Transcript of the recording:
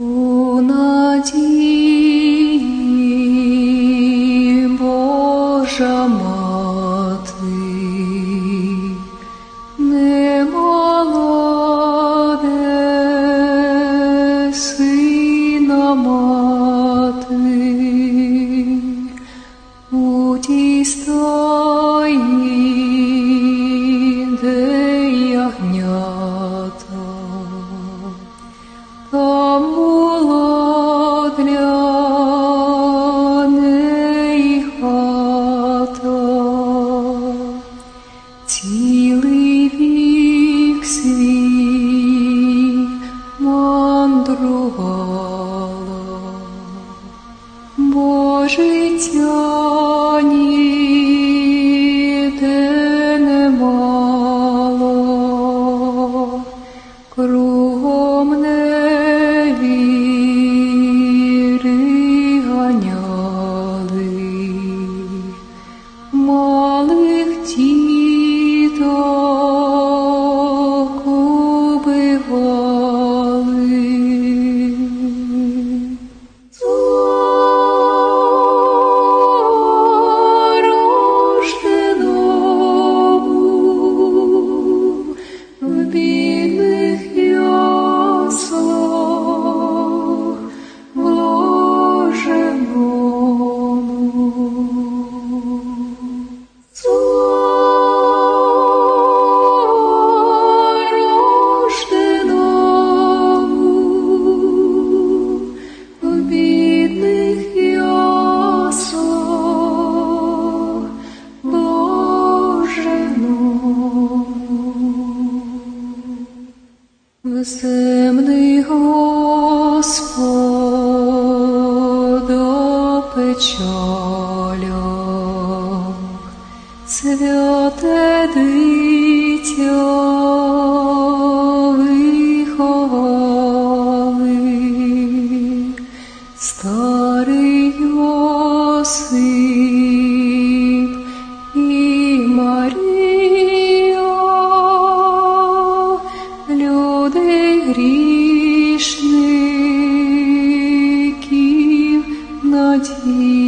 У надії, Божа Мати, немолоде Сина Мати, у тій стаї, де ягнята, там була для неї хата. Цілий вік свій мандрувала, бо життя ніде не мало, кругом невіри ганяли, малих діток убивали. Зарожденому в бідних яслах блаженному. Зарожденому в бідних яслах блаженному. Земний Господь о печалях, святе дитя виховали, старий Йосип і Марія, людей грішників надія.